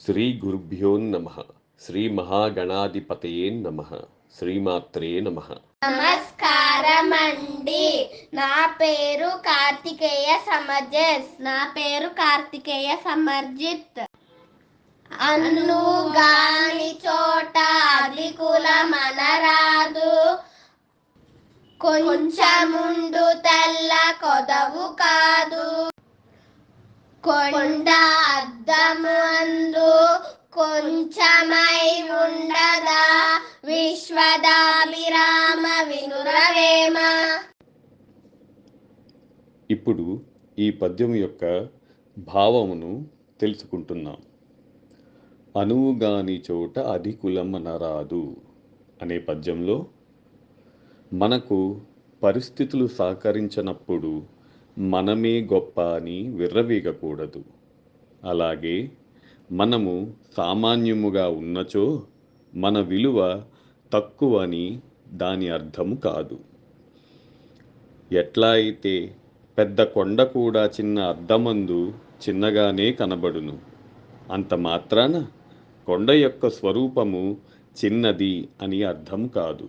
శ్రీ గురుభ్యో నమః. శ్రీ మహాగణాధిపతయే నమః. శ్రీమాత్రే నమః. నమస్కారమండి. నా పేరు కార్తికేయ సమర్జిత్. అన్నుగాని చోట అధికుల మనరాదు, కొంచెముండు తెల్ల కొదవు కాదు. కొండ అద్దము అందు కొంచెమై ఉండదా, విశ్వదాభిరామ వినురవేమ. ఇప్పుడు ఈ పద్యం యొక్క భావమును తెలుసుకుంటున్నాం. అనువుగాని చోట అధికులమనరాదు అనే పద్యంలో మనకు పరిస్థితులు సహకరించినప్పుడు మనమే గొప్ప అని విర్రవీగకూడదు. అలాగే మనము సామాన్యముగా ఉన్నచో మన విలువ తక్కువ అని దాని అర్థము కాదు. ఎట్లా అయితే పెద్ద కొండ కూడా చిన్న అద్దమందు చిన్నగానే కనబడును, అంత మాత్రాన కొండ యొక్క స్వరూపము చిన్నది అని అర్థం కాదు.